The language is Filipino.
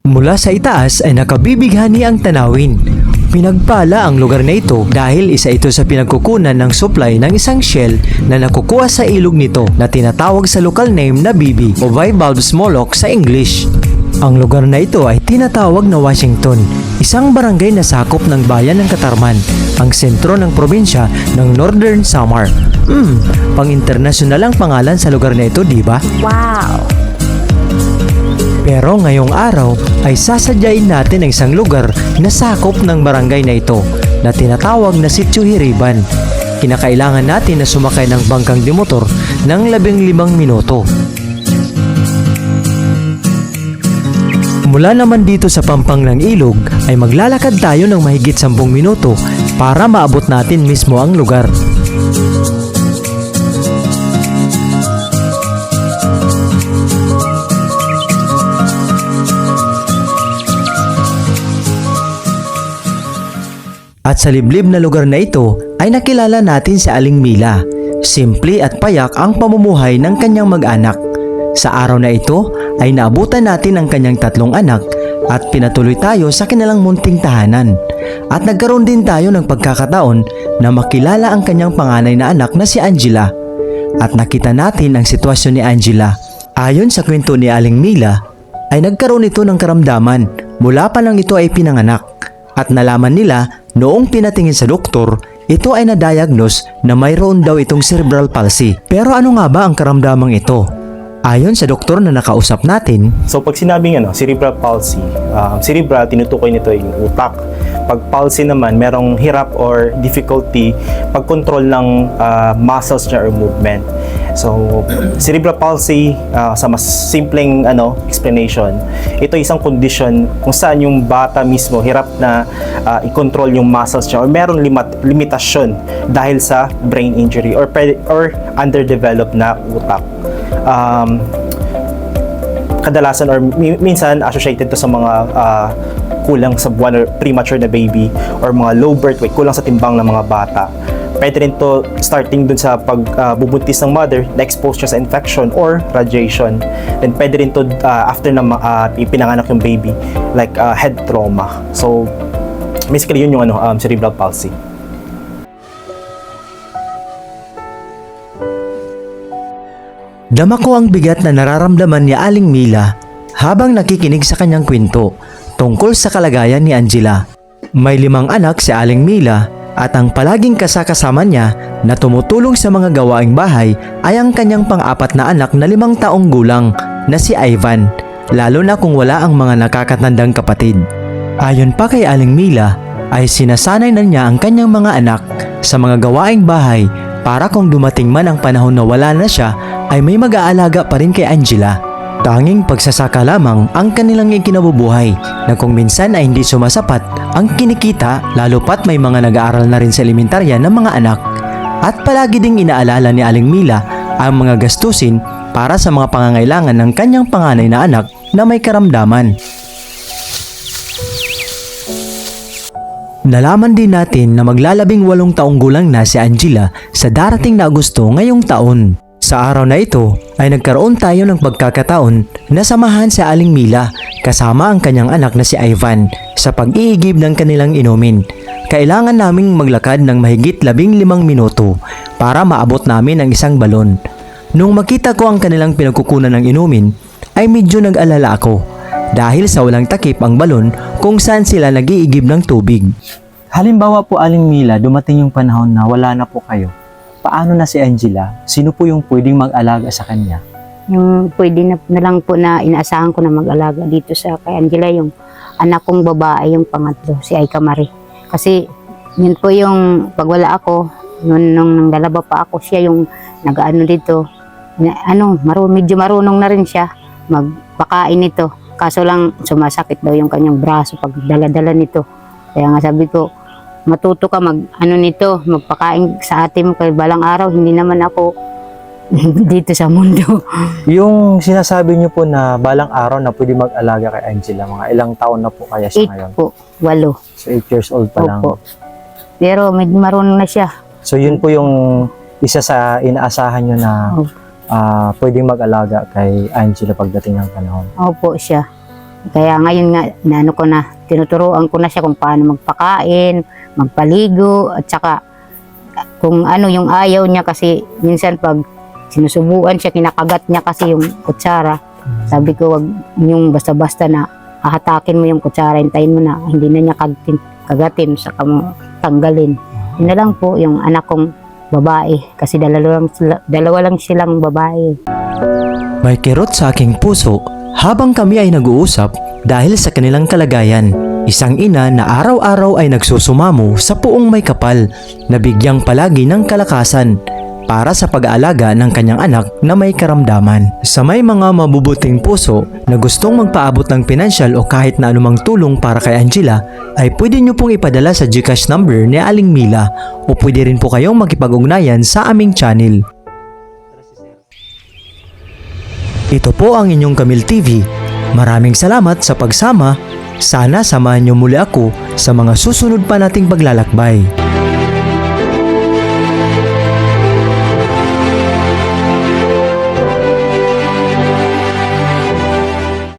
Mula sa itaas ay nakabibighani ang tanawin. Pinagpala ang lugar na ito dahil isa ito sa pinagkukunan ng supply ng isang shell na nakukuha sa ilog nito na tinatawag sa local name na Bibi o bivalve smoloch sa English. Ang lugar na ito ay tinatawag na Washington, isang barangay na sakop ng bayan ng Katarman, ang sentro ng probinsya ng Northern Samar. Pang-internasyonal ang pangalan sa lugar na ito, di ba? Wow! Pero ngayong araw ay sasadyain natin ang isang lugar na sakop ng barangay na ito na tinatawag na Sitio Hiriban. Kinakailangan natin na sumakay ng bangkang dimotor ng 15 minuto. Mula naman dito sa pampang ng ilog ay maglalakad tayo ng mahigit 10 minuto para maabot natin mismo ang lugar. At sa liblib na lugar na ito ay nakilala natin si Aling Mila. Simple at payak ang pamumuhay ng kanyang mag-anak. Sa araw na ito ay naabutan natin ang kanyang 3 anak at pinatuloy tayo sa kanilang munting tahanan. At nagkaroon din tayo ng pagkakataon na makilala ang kanyang panganay na anak na si Angela. At nakita natin ang sitwasyon ni Angela. Ayon sa kwento ni Aling Mila ay nagkaroon ito ng karamdaman mula pa lang ito ay pinanganak. At nalaman nila noong pinatingin sa doktor, ito ay na-diagnose na mayroon daw itong cerebral palsy. Pero ano nga ba ang karamdamang ito? Ayon sa doktor na nakausap natin, so pag sinabing cerebral palsy, cerebral, tinutukoy nito yung utak. Pag palsy naman, merong hirap or difficulty pag-control ng muscles niya or movement. So, cerebral palsy, sa mas simpleng explanation, ito isang condition kung saan yung bata mismo hirap na i-control yung muscles niya or merong limitasyon dahil sa brain injury or underdeveloped na utak. Kadalasan or minsan associated to sa mga kulang sa buwan or premature na baby or mga low birth weight, kulang sa timbang ng mga bata. Pwede rin to starting dun sa pagbubuntis ng mother, na-expose siya sa infection or radiation. Then pwede rin to after na ipinanganak yung baby, like head trauma. So basically yun yung cerebral palsy. dama ko ang bigat na nararamdaman ni Aling Mila habang nakikinig sa kanyang kwento tungkol sa kalagayan ni Angela. May 5 anak si Aling Mila at ang palaging kasama niya na tumutulong sa mga gawaing bahay ay ang kanyang pang-4 na anak na 5 taong gulang na si Ivan, lalo na kung wala ang mga nakakatandang kapatid. Ayon pa kay Aling Mila ay sinasanay na niya ang kanyang mga anak sa mga gawaing bahay para kung dumating man ang panahon na wala na siya ay may mag-aalaga pa rin kay Angela. Tanging pagsasaka lamang ang kanilang ikinabubuhay na kung minsan ay hindi sumasapat ang kinikita lalo pat may mga nag-aaral na rin sa elementarya ng mga anak. At palagi ding inaalala ni Aling Mila ang mga gastusin para sa mga pangangailangan ng kanyang panganay na anak na may karamdaman. Nalaman din natin na maglalabing 8 taong gulang na si Angela sa darating na Agosto ngayong taon. Sa araw na ito ay nagkaroon tayo ng pagkakataon na samahan si Aling Mila kasama ang kanyang anak na si Ivan sa pag-iigib ng kanilang inumin. Kailangan naming maglakad ng mahigit 15 minuto para maabot namin ang isang balon. Nung makita ko ang kanilang pinagkukunan ng inumin ay medyo nag-alala ako dahil sa walang takip ang balon kung saan sila nag-iigib ng tubig. Halimbawa po Aling Mila, dumating yung panahon na wala na po kayo. Paano na si Angela? Sino po yung pwedeng mag-alaga sa kanya? Yung pwede na lang po na inaasahan ko na mag-alaga dito sa kay Angela, yung anak kong babae, yung pangatlo, si Aika Marie. Kasi yun po yung pag wala ako, nung nanglalaba pa ako, siya yung nag-ano dito. Medyo marunong na rin siya magpakain nito. Kaso lang sumasakit daw yung kanyang braso pag dala-dala nito. Kaya nga sabi ko, matuto ka magpakain sa ate mo kay balang araw, hindi naman ako dito sa mundo. Yung sinasabi niyo po na balang araw na pwede mag-alaga kay Angela, mga ilang taon na po kaya siya 8 ngayon? po, 8. So 8 years old pa lang. Opo. Pero medyo marunong na siya. So yun po yung isa sa inaasahan niyo na pwedeng mag-alaga kay Angela pagdating ng panahon. Opo siya. Kaya ngayon nga, tinuturuan ko na siya kung paano magpakain, magpaligo, at saka kung ano yung ayaw niya kasi minsan pag sinusubuan siya, kinakagat niya kasi yung kutsara. Sabi ko, wag yung basta-basta na hahatakin mo yung kutsara, hintayin mo na, hindi na niya kagatin, saka mo tanggalin. Yun na lang po yung anak kong babae kasi dalawa lang silang babae. May kirot sa aking puso habang kami ay nag-uusap dahil sa kanilang kalagayan. Isang ina na araw-araw ay nagsusumamo sa puong may kapal na bigyang palagi ng kalakasan para sa pag-aalaga ng kanyang anak na may karamdaman. Sa may mga mabubuting puso na gustong magpaabot ng pinansyal o kahit na anumang tulong para kay Angela, ay pwede nyo pong ipadala sa GCash number ni Aling Mila o pwede rin po kayong makipag-ugnayan sa aming channel. Ito po ang inyong Kamil TV. Maraming salamat sa pagsama. Sana samahan nyo muli ako sa mga susunod pa nating paglalakbay.